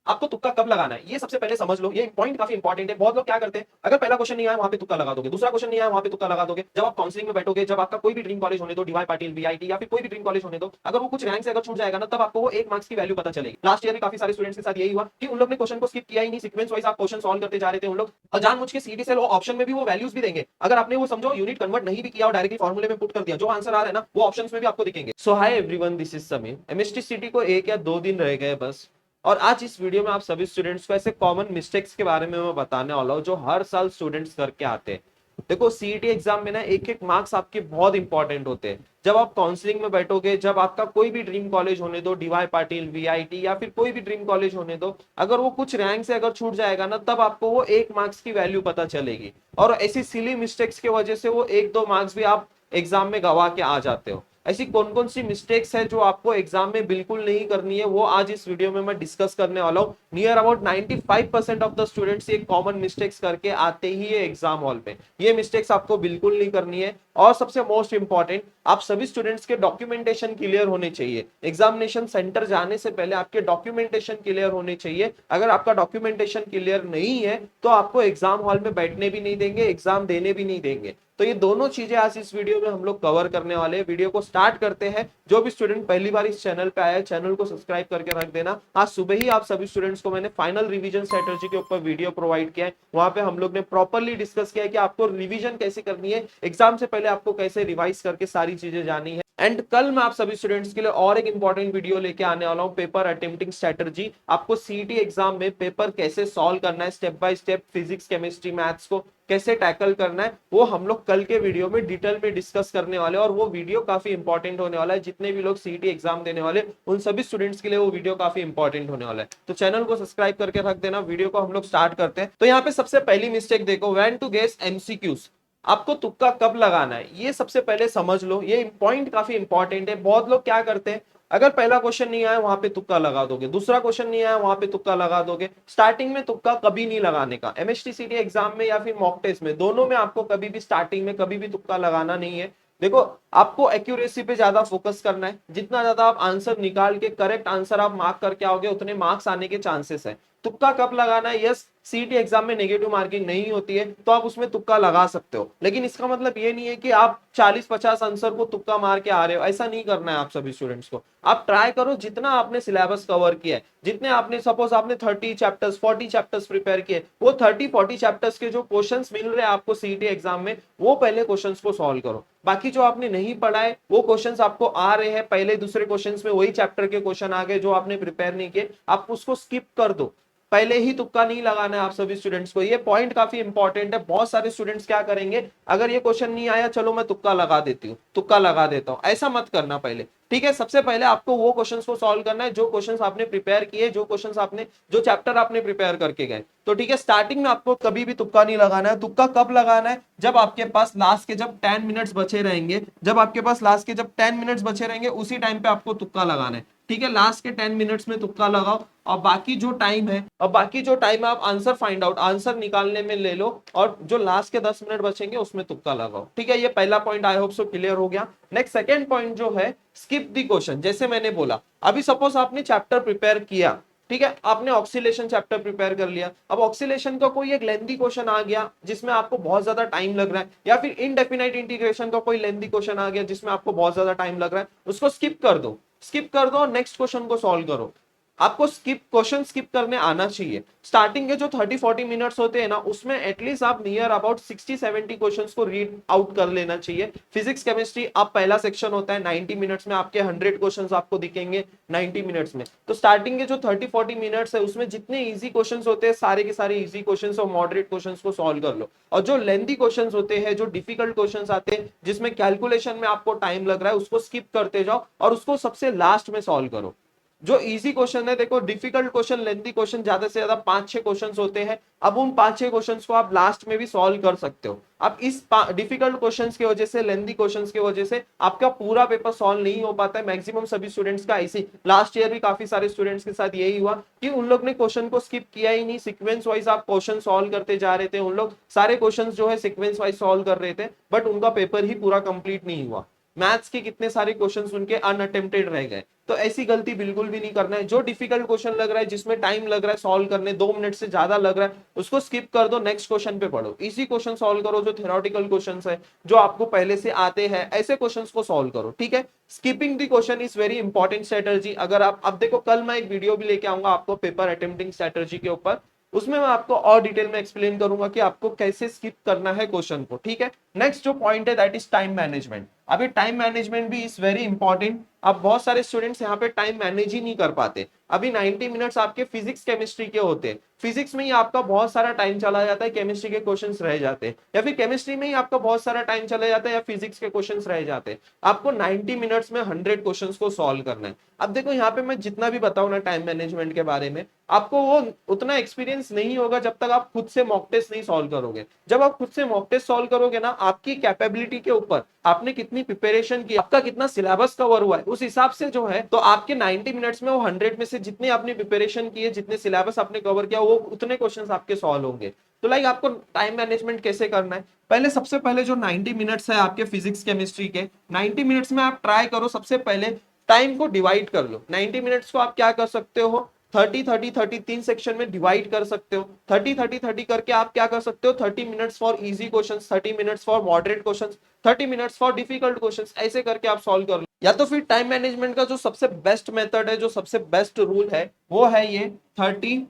आपको तुक्का कब लगाना है ये सबसे पहले समझ लो। ये पॉइंट काफी इंपॉर्टेंट है। बहुत लोग क्या करते हैं, अगर पहला क्वेश्चन नहीं आया वहां पे तुक्का लगा दोगे, दूसरा क्वेश्चन नहीं आया वहां पे तुक्का लगा दोगे। जब आप काउंसलिंग में बैठोगे, जब आपका कोई भी ड्रीम कॉलेज होने दो, डीवाई पाटिल, वीआईटी या फिर कोई भी ड्रीम कॉलेज होने दो, अगर वो कुछ रैंक से अगर छूट जाएगा ना, तब आपको वो 1 मार्क्स की वैल्यू पता चलेगी। लास्ट ईयर में काफी सारे स्टूडेंट्स के साथ यही हुआ कि उन लोग ने क्वेश्चन को स्किप किया ही नहीं, सीक्वेंस वाइज आप क्वेश्चन सॉल्व करते जा रहे थे उन लोग, और जानबूझ के सीडी से वो ऑप्शन में भी वो वैल्यूज भी देंगे। अगर आपने वो समझो यूनिट कन्वर्ट नहीं भी किया और डायरेक्टली फॉर्मूले में पुट कर दिया, जो आंसर आ रहा है ना वो ऑप्शंस में भी आपको दिखेंगे। So hi everyone, this is Sameer. MST city को 1 या 2 दिन रह गए बस, और आज इस वीडियो में आप सभी स्टूडेंट्स को ऐसे कॉमन मिस्टेक्स के बारे में मैं बताने वाला हूं जो हर साल स्टूडेंट्स करके आते हैं। देखो सीईटी एग्जाम में ना एक एक मार्क्स आपके बहुत इंपॉर्टेंट होते हैं। जब आप काउंसलिंग में बैठोगे, जब आपका कोई भी ड्रीम कॉलेज होने दो, डीवाई पाटिल, वीआईटी या फिर कोई भी ड्रीम कॉलेज होने दो, अगर वो कुछ रैंक से अगर छूट जाएगा ना, तब आपको वो 1 मार्क्स की वैल्यू पता चलेगी। और ऐसी सिली मिस्टेक्स की वजह से वो 1-2 मार्क्स भी आप एग्जाम में गवा के आ जाते हो। ऐसी कौन कौन सी मिस्टेक्स है जो आपको एग्जाम में बिल्कुल नहीं करनी है, वो आज इस वीडियो में मैं डिस्कस करने वाला हूं। Near about 95% of the students ये कॉमन मिस्टेक्स करके आते ही है एग्जाम हॉल में। ये मिस्टेक्स आपको बिल्कुल नहीं करनी है। और सबसे मोस्ट इंपॉर्टेंट, आप सभी स्टूडेंट्स के डॉक्यूमेंटेशन क्लियर होने चाहिए। एग्जामिनेशन सेंटर जाने से पहले आपके डॉक्यूमेंटेशन क्लियर होने चाहिए। अगर आपका डॉक्यूमेंटेशन क्लियर नहीं है तो आपको एग्जाम हॉल में बैठने भी नहीं देंगे, एग्जाम देने भी नहीं देंगे। तो ये दोनों चीजें आज इस वीडियो में हम लोग कवर करने वाले हैं। वीडियो को स्टार्ट करते हैं। जो भी स्टूडेंट पहली बार इस चैनल पे आया है, चैनल को सब्सक्राइब करके रख देना। आज सुबह ही आप सभी स्टूडेंट्स को मैंने फाइनल रिवीजन स्ट्रेटजी के ऊपर वीडियो प्रोवाइड किया है। वहां पे हम लोग ने प्रॉपर्ली डिस्कस किया है कि आपको रिवीजन कैसे करनी है, एग्जाम से पहले आपको कैसे रिवाइज करके सारी चीजें जानी है। एंड कल मैं आप सभी स्टूडेंट्स के लिए और एक इंपॉर्टेंट वीडियो लेके आने वाला हूं, पेपर अटेम्प्टिंग स्ट्रेटजी। आपको सीईटी एग्जाम में पेपर कैसे सॉल्व करना है, step by step physics, chemistry, maths को कैसे टैकल करना है, वो हम लोग कल के वीडियो में डिटेल में डिस्कस करने वाले हैं। और वो वीडियो काफी इंपॉर्टेंट होने वाला है। जितने भी लोग सीईटी एग्जाम देने वाले उन सभी स्टूडेंट्स के लिए वो वीडियो काफी इंपॉर्टेंट होने वाला है। तो चैनल को सब्सक्राइब करके रख देना। वीडियो को हम लोग स्टार्ट करते हैं। तो यहाँ पे सबसे पहली मिस्टेक देखो, व्हेन टू गेस एमसीक्यूज। आपको तुक्का कब लगाना है ये सबसे पहले समझ लो। ये पॉइंट काफी इंपॉर्टेंट है। बहुत लोग क्या करते हैं, अगर पहला क्वेश्चन नहीं आया वहां पे तुक्का लगा दोगे, दूसरा क्वेश्चन नहीं आया वहां पे तुक्का लगा दोगे। स्टार्टिंग में तुक्का कभी नहीं लगाने का। एमएसटीसीटी एग्जाम में या फिर मॉक टेस्ट में, दोनों में आपको कभी भी स्टार्टिंग में कभी भी तुक्का लगाना नहीं है। देखो, आपको एक्यूरेसी पे ज्यादा फोकस करना है। जितना ज्यादा आप आंसर निकाल के करेक्ट आंसर आप मार्क करके आओगे, उतने मार्क्स आने के चांसेस है। तुक्का कब लगाना है, यस सीईटी एग्जाम में नेगेटिव मार्किंग नहीं होती है तो आप उसमें तुक्का लगा सकते हो, लेकिन इसका मतलब ये नहीं है कि आप 40-50 आंसर को तुक्का मार के आ रहे हो। ऐसा नहीं करना है आप सभी स्टूडेंट्स को। आप ट्राई करो जितना आपने सिलेबस कवर किया है, जितने आपने सपोज आपने 30 चैप्टर्स 40 चैप्टर्स प्रिपेयर किए, वो 30-40 चैप्टर्स के जो क्वेश्चंस मिल रहे हैं आपको सीईटी एग्जाम में, वो पहले क्वेश्चंस को सॉल्व करो। बाकी जो आपने नहीं पढ़ा है वो क्वेश्चंस आपको आ रहे हैं, पहले दूसरे क्वेश्चंस में वही चैप्टर के क्वेश्चन आ गए जो आपने प्रिपेयर नहीं किए, आप उसको स्किप कर दो। पहले ही तुक्का नहीं लगाना है आप सभी स्टूडेंट्स को। ये पॉइंट काफी इंपॉर्टेंट है। बहुत सारे स्टूडेंट्स क्या करेंगे, अगर ये क्वेश्चन नहीं आया चलो मैं तुक्का लगा देती हूँ, तुक्का लगा देता हूँ, ऐसा मत करना पहले। ठीक है, सबसे पहले आपको वो क्वेश्चंस को सॉल्व करना है जो क्वेश्चंस आपने प्रिपेयर किए, जो क्वेश्चंस आपने, जो चैप्टर आपने प्रिपेयर करके गए। तो ठीक है, स्टार्टिंग में आपको कभी भी तुक्का नहीं लगाना है। तुक्का कब लगाना है, जब आपके पास लास्ट के जब 10 मिनट्स बचे रहेंगे, जब आपके पास लास्ट के जब 10 मिनट्स बचे रहेंगे उसी टाइम पे आपको तुक्का लगाना है। ठीक है, लास्ट के 10 मिनट्स में तुक्का लगाओ, और बाकी जो टाइम है, और बाकी जो टाइम है आप आंसर फाइंड आउट, आंसर निकालने में ले लो, और जो लास्ट के 10 मिनट बचेंगे उसमें तुक्का लगाओ। ठीक है, ये पहला point I hope so clear हो गया। नेक्स्ट सेकंड पॉइंट जो है, स्किप दी क्वेश्चन। जैसे मैंने बोला, अभी सपोज आपने चैप्टर प्रिपेयर किया, ठीक है, आपने ऑक्सीलेशन चैप्टर प्रिपेयर कर लिया, अब ऑक्सीलेशन का कोई एक लेंथी क्वेश्चन आ गया जिसमें आपको बहुत ज्यादा टाइम लग रहा है, या फिर इनडेफिनाइट इंटीग्रेशन का कोई लेंथी क्वेश्चन आ गया जिसमें आपको बहुत ज्यादा टाइम लग रहा है, उसको स्किप कर दो। स्किप कर दो, नेक्स्ट क्वेश्चन को सॉल्व करो। आपको क्वेश्चन स्किप करने आना चाहिए। स्टार्टिंग के जो 30-40 मिनट्स होते हैं ना, उसमें एटलीस्ट आप नियर अबाउट 60-70 क्वेश्चंस को रीड आउट कर लेना चाहिए। फिजिक्स केमिस्ट्री आप पहला सेक्शन होता है 90 मिनट्स में, आपके 100 क्वेश्चंस आपको दिखेंगे 90 मिनट्स में। तो स्टार्टिंग के जो 30-40 मिनट्स है उसमें जितने इजी क्वेश्चंस होते हैं सारे के सारे इजी क्वेश्चंस और मॉडरेट क्वेश्चंस को सॉल्व कर लो। और जो लेंथी क्वेश्चंस होते हैं, जो डिफिकल्ट क्वेश्चंस आते हैं जिसमें कैलकुलेशन में आपको टाइम लग रहा है, उसको स्किप करते जाओ और उसको सबसे लास्ट में सॉल्व करो। जो इजी क्वेश्चन है, देखो डिफिकल्ट क्वेश्चन, लेंथी क्वेश्चन ज्यादा से ज्यादा 5-6 क्वेश्चंस होते हैं। अब उन 5-6 क्वेश्चंस को आप लास्ट में भी सॉल्व कर सकते हो। अब इस डिफिकल्ट क्वेश्चंस की वजह से, लेंथी क्वेश्चंस की वजह से आपका पूरा पेपर सॉल्व नहीं हो पाता है। मैक्सिमम सभी स्टूडेंट्स का ऐसे, लास्ट ईयर भी काफी सारे स्टूडेंट्स के साथ यही हुआ कि उन लोग ने क्वेश्चन को स्किप किया ही नहीं, सीक्वेंस वाइज आप क्वेश्चन सॉल्व करते जा रहे थे। उन लोग सारे क्वेश्चन जो है सीक्वेंस वाइज सॉल्व कर रहे थे, बट उनका पेपर ही पूरा कंप्लीट नहीं हुआ। मैथ्स के कितने सारे क्वेश्चंस उनके अनअटेम्प्टेड रह गए। तो ऐसी गलती बिल्कुल भी नहीं करना है। जो डिफिकल्ट क्वेश्चन लग रहा है, जिसमें टाइम लग रहा है सॉल्व करने, 2 मिनट से ज्यादा लग रहा है, उसको स्किप कर दो, नेक्स्ट क्वेश्चन पे पढ़ो। इजी क्वेश्चन सॉल्व करो, जो थ्योरेटिकल क्वेश्चंस है, जो आपको पहले से आते हैं, ऐसे क्वेश्चंस को सॉल्व करो, ठीक है। Skipping the question is very important strategy. अगर आप अब देखो, कल मैं एक वीडियो भी लेके आऊंगा आपको पेपर अटेम्प्टिंग स्ट्रेटजी के ऊपर, उसमें मैं आपको और डिटेल में एक्सप्लेन करूंगा कि आपको कैसे स्किप करना है क्वेश्चन को, ठीक है। नेक्स्ट जो पॉइंट है दैट इज टाइम मैनेजमेंट। अभी टाइम मैनेजमेंट भी इज वेरी इंपॉर्टेंट। अब बहुत सारे स्टूडेंट्स यहाँ पे टाइम मैनेज ही नहीं कर पाते। अभी 90 मिनट्स आपके फिजिक्स केमिस्ट्री के होते हैं, फिजिक्स में ही आपका बहुत सारा टाइम चला जाता है, केमिस्ट्री के क्वेश्चंस रह जाते हैं, या फिर केमिस्ट्री में ही आपका बहुत सारा टाइम चला जाता है, या फिजिक्स के क्वेश्चंस रह जाते हैं। आपको 90 मिनट्स में 100 क्वेश्चंस को सॉल्व करना है। अब देखो यहाँ पे मैं जितना भी बताऊं ना टाइम मैनेजमेंट के बारे में, आपको वो उतना एक्सपीरियंस नहीं होगा जब तक आप खुद से मॉक टेस्ट नहीं सॉल्व करोगे। जब आप खुद से मॉक टेस्ट सॉल्व करोगे ना, आपकी कैपेबिलिटी के ऊपर, आपने कितनी प्रिपरेशन की, आपका कितना सिलेबस कवर हुआ है, उस हिसाब से जो है तो आपके 90 मिनट्स में वो 100 में से जितनी आपने प्रिपरेशन की है, जितने सिलेबस आपने कवर किया, वो उतने क्वेश्चंस आपके सॉल्व होंगे। तो लाइक आपको टाइम मैनेजमेंट कैसे करना है, पहले सबसे पहले जो 90 मिनट्स है आपके फिजिक्स केमिस्ट्री के, 90 मिनट्स में आप ट्राई करो, सबसे पहले टाइम को डिवाइड कर लो। 90 मिनट्स को आप क्या कर सकते हो, 30 30 30 तीन सेक्शन में डिवाइड कर सकते हो। 30 30 30 करके आप क्या कर सकते हो, 30 minutes for easy questions, 30 minutes for moderate questions, 30 minutes for difficult questions, ऐसे करके आप सॉल्व कर लो। या तो फिर टाइम मैनेजमेंट का जो सबसे बेस्ट मेथड है, जो सबसे बेस्ट रूल है, वो है ये 30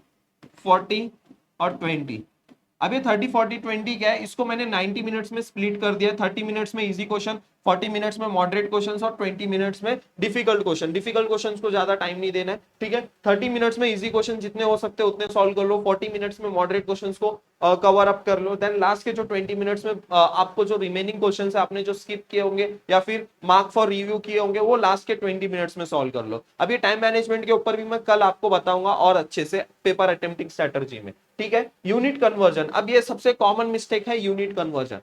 40 और 20। अब ये 30 40 20 क्या है, इसको मैंने 90 मिनट्स में स्प्लिट कर दिया। 30 मिनट्स में इजी क्वेश्चन, 40 मिनट्स में मॉडरेट क्वेश्चंस, और 20 मिनट्स में डिफिकल्ट क्वेश्चन। डिफिकल्ट क्वेश्चंस को ज्यादा टाइम नहीं देना है, ठीक है। 30 मिनट्स में इजी क्वेश्चन जितने हो सकते हैं उतने सॉल्व कर लो, 40 मिनट्स में मॉडरेट क्वेश्चंस को कवर अप कर लो। देन लास्ट के जो 20 मिनट्स में आपको जो रिमेनिंग क्वेश्चंस है, आपने जो स्किप किए होंगे या फिर मार्क फॉर रिव्यू किए होंगे, वो लास्ट के 20 मिनट्स में सॉल्व कर लो। अब ये टाइम मैनेजमेंट के ऊपर भी मैं कल आपको बताऊंगा और अच्छे से पेपर अटेम्प्टिंग स्ट्रेटजी में, ठीक है। यूनिट कन्वर्जन, अब ये सबसे कॉमन मिस्टेक है यूनिट कन्वर्जन।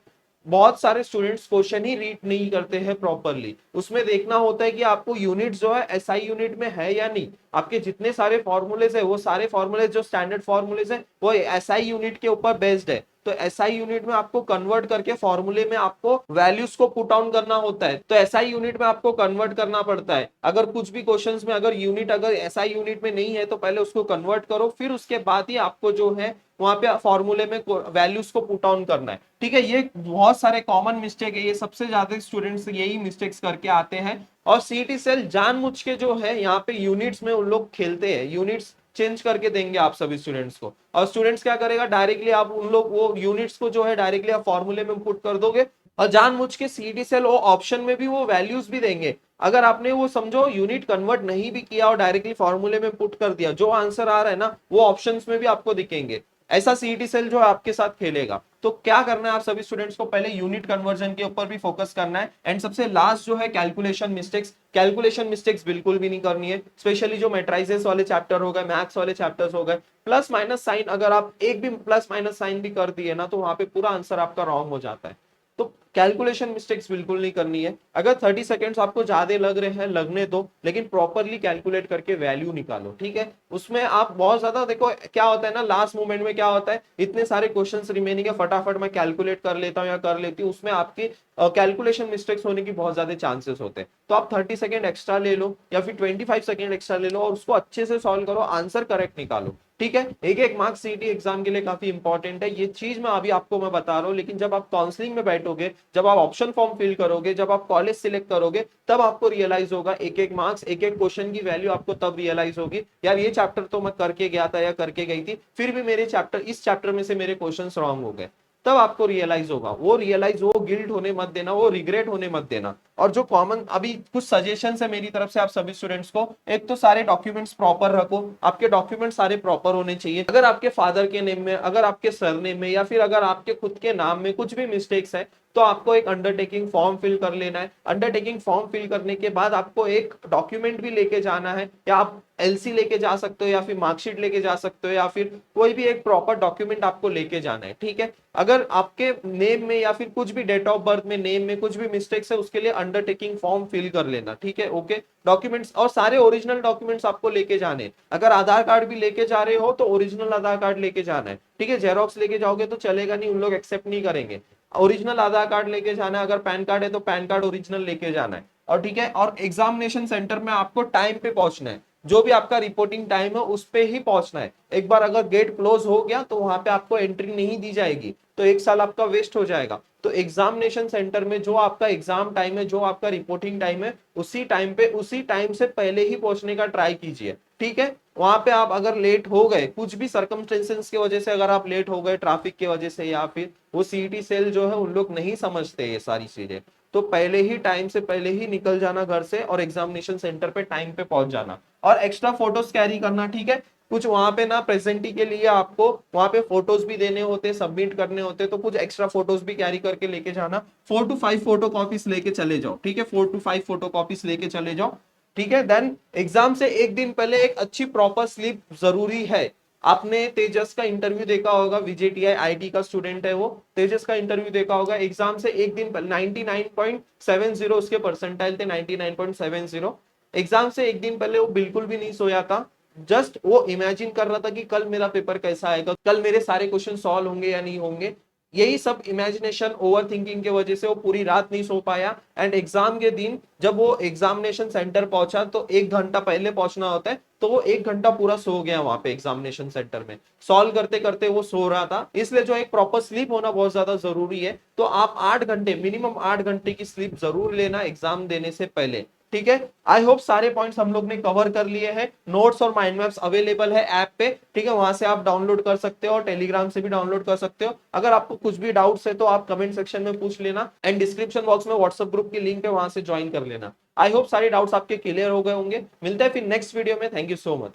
बहुत सारे स्टूडेंट्स क्वेश्चन ही रीड नहीं करते हैं प्रॉपरली। उसमें देखना होता है कि आपको यूनिट जो है एसआई यूनिट में है या नहीं। आपके जितने सारे फॉर्मूलेज है, वो सारे फॉर्मूलेज जो स्टैंडर्ड फॉर्मूलेज है, वो एसआई यूनिट के ऊपर बेस्ड है। तो एसआई यूनिट में आपको कन्वर्ट करके फॉर्मूले में आपको वैल्यूज को पुट डाउन करना होता है। तो एसआई यूनिट में आपको कन्वर्ट करना पड़ता है। अगर कुछ भी क्वेश्चंस में अगर यूनिट अगर एसआई यूनिट में नहीं है, तो पहले उसको कन्वर्ट करो, फिर उसके बाद ही आपको जो है वहां पे फॉर्मूले में वैल्यूज को पुट ऑन करना है, ठीक है। ये बहुत सारे कॉमन मिस्टेक है, ये सबसे ज्यादा स्टूडेंट्स यही मिस्टेक्स करके आते हैं। और सीईटी सेल जानबूझ के जो है यहाँ पे यूनिट्स में उन लोग खेलते हैं, यूनिट्स चेंज करके देंगे आप सभी स्टूडेंट्स को। और स्टूडेंट्स क्या करेगा, डायरेक्टली आप उन लोग वो यूनिट्स को जो है डायरेक्टली आप फॉर्मूले में पुट कर दोगे, और जानबूझ के सीईटी सेल वो ऑप्शन में भी वो वैल्यूज भी देंगे। अगर आपने वो समझो यूनिट कन्वर्ट नहीं भी किया और डायरेक्टली फॉर्मूले में पुट कर दिया, जो आंसर आ रहा है ना, वो ऑप्शंस में भी आपको दिखेंगे। ऐसा सीईटी सेल जो है आपके साथ खेलेगा। तो क्या करना है आप सभी स्टूडेंट्स को, पहले यूनिट कन्वर्जन के ऊपर भी फोकस करना है। एंड सबसे लास्ट जो है कैलकुलेशन मिस्टेक्स, कैलकुलेशन मिस्टेक्स बिल्कुल भी नहीं करनी है। स्पेशली जो मैट्राइजेस वाले चैप्टर हो गए, मैथ्स वाले चैप्टर्स हो गए, प्लस माइनस साइन, अगर आप एक भी प्लस माइनस साइन भी कर दिए ना, तो वहां पे पूरा आंसर आपका रॉन्ग हो जाता है। तो कैलकुलेशन मिस्टेक्स बिल्कुल नहीं करनी है। अगर 30 सेकेंड्स आपको ज्यादा लग रहे हैं, लगने दो, लेकिन प्रॉपरली कैलकुलेट करके वैल्यू निकालो, ठीक है। उसमें आप बहुत ज्यादा देखो क्या होता है ना, लास्ट मोमेंट में क्या होता है, इतने सारे क्वेश्चंस रिमेनिंग है, फटाफट मैं कैलकुलेट कर लेता हूँ या कर लेती हूँ, उसमें आपकी कैलकुलेशन मिस्टेक्स होने की बहुत ज्यादा चांसेस होते हैं। तो आप 30 सेकेंड एक्स्ट्रा ले लो या फिर 25 सेकेंड एक्स्ट्रा ले लो, और उसको अच्छे से सॉल्व करो, आंसर करेक्ट निकालो, ठीक है। एक एक मार्क्स सीईटी एग्जाम के लिए काफी इंपॉर्टेंट है, ये चीज मैं अभी आपको मैं बता रहा हूँ। लेकिन जब आप काउंसलिंग में बैठोगे, जब आप ऑप्शन फॉर्म फिल करोगे, जब आप कॉलेज सिलेक्ट करोगे, तब आपको रियलाइज होगा, एक एक मार्क्स, एक एक क्वेश्चन की वैल्यू आपको तब रियलाइज होगी, यार ये चैप्टर तो मैं करके गया था या करके गई थी, फिर भी मेरे चैप्टर, इस चैप्टर में से मेरे क्वेश्चन रॉन्ग हो गए। तब आपको रियलाइज होगा। वो रियलाइज, वो गिल्ट होने मत देना, वो रिग्रेट होने मत देना। और जो कॉमन अभी कुछ सजेशंस है मेरी तरफ से आप सभी स्टूडेंट्स को, एक तो सारे डॉक्यूमेंट्स प्रॉपर रखो, आपके डॉक्यूमेंट्स सारे प्रॉपर होने चाहिए। अगर आपके फादर के नेम में, अगर आपके सरनेम में, या फिर अगर आपके खुद के नाम में कुछ भी मिस्टेक्स है, तो आपको एक अंडरटेकिंग फॉर्म फिल कर लेना है। अंडरटेकिंग फॉर्म फिल करने के बाद आपको एक डॉक्यूमेंट भी लेके जाना है, या आप एलसी लेके जा सकते हो, या फिर मार्कशीट लेके जा सकते हो, या फिर कोई भी एक प्रॉपर डॉक्यूमेंट आपको लेके जाना है, ठीक है। अगर आपके नेम में या फिर कुछ भी डेट ऑफ बर्थ में, नेम में कुछ भी मिस्टेक्स है, उसके लिए अंडरटेकिंग फॉर्म फिल कर लेना, ठीक है, ओके। डॉक्यूमेंट्स और सारे ओरिजिनल डॉक्यूमेंट्स आपको लेके जाने। अगर आधार कार्ड भी लेके जा रहे हो तो ओरिजिनल आधार कार्ड लेके जाना है, ठीक है। जेरोक्स लेके जाओगे तो चलेगा नहीं, उन लोग एक्सेप्ट नहीं करेंगे। ओरिजिनल आधार कार्ड लेके जाना है, अगर पैन कार्ड है तो पैन कार्ड ओरिजिनल लेके जाना है। और ठीक है, और एग्जामिनेशन सेंटर में आपको टाइम पे पहुंचना है, जो भी आपका रिपोर्टिंग टाइम है उस पे ही पहुंचना है। एक बार अगर गेट क्लोज हो गया तो वहां पे आपको एंट्री नहीं दी जाएगी, तो 1 साल आपका वेस्ट हो जाएगा। तो एग्जामिनेशन सेंटर में जो आपका एग्जाम टाइम है, जो आपका रिपोर्टिंग टाइम है, उसी टाइम पे, उसी टाइम से पहले ही पहुंचने का ट्राई कीजिए। ठीक है, वहां पे आप अगर लेट हो गए, कुछ भी सर्कमस्टेंसेस की वजह से अगर आप लेट हो गए, ट्रैफिक की वजह से, या फिर वो सीईटी सेल जो है उन लोग नहीं समझते ये सारी चीजें, तो पहले ही, टाइम से पहले ही निकल जाना घर से और एग्जामिनेशन सेंटर पे टाइम पे पहुंच जाना। और एक्स्ट्रा फोटोज कैरी करना। ठीक है, कुछ वहां पे ना प्रेजेंटी के लिए आपको वहां पे फोटोज भी देने होते, सबमिट करने होते, तो कुछ एक्स्ट्रा फोटोज भी कैरी करके लेके जाना। 4 to 5 फोटो कॉपीज लेके चले जाओ। ठीक है, 4 to 5 फोटो कॉपीज लेके चले जाओ। ठीक है, देन एग्जाम से एक दिन पहले एक अच्छी प्रॉपर स्लीप जरूरी है। आपने तेजस का इंटरव्यू देखा होगा, विजेटीआई आईटी का स्टूडेंट है वो, तेजस का इंटरव्यू देखा होगा। एग्जाम से एक दिन पहले 99.70 उसके परसेंटाइल थे, 99.70। एग्जाम से एक दिन पहले वो बिल्कुल भी नहीं सोया था। जस्ट वो इमेजिन कर रहा था कि कल मेरा पेपर कैसा आएगा, कल मेरे सारे क्वेश्चन सॉल्व होंगे या नहीं होंगे। यही सब इमेजिनेशन, ओवर थिंकिंग के वजह से वो पूरी रात नहीं सो पाया। एंड एग्जाम के दिन जब वो एग्जामिनेशन सेंटर पहुंचा, तो 1 घंटा पहले पहुंचना होता है, तो वो 1 घंटा पूरा सो गया वहां पे एग्जामिनेशन सेंटर में, सॉल्व करते करते वो सो रहा था। इसलिए जो एक प्रॉपर स्लीप होना बहुत ज्यादा जरूरी है। तो आप 8 घंटे, मिनिमम 8 घंटे की स्लीप जरूर लेना एग्जाम देने से पहले। ठीक है, आई होप सारे पॉइंट्स हम लोग ने कवर कर लिए हैं। नोट्स और माइंड मैप्स अवेलेबल है ऐप पे। ठीक है, वहां से आप डाउनलोड कर सकते हो और टेलीग्राम से भी डाउनलोड कर सकते हो। अगर आपको कुछ भी डाउट्स है तो आप कमेंट सेक्शन में पूछ लेना, एंड डिस्क्रिप्शन बॉक्स में व्हाट्सएप ग्रुप की लिंक है, वहां से ज्वाइन कर लेना। आई होप सारे डाउट्स आपके क्लियर हो गए होंगे। मिलते हैं फिर नेक्स्ट वीडियो में। Thank you so much.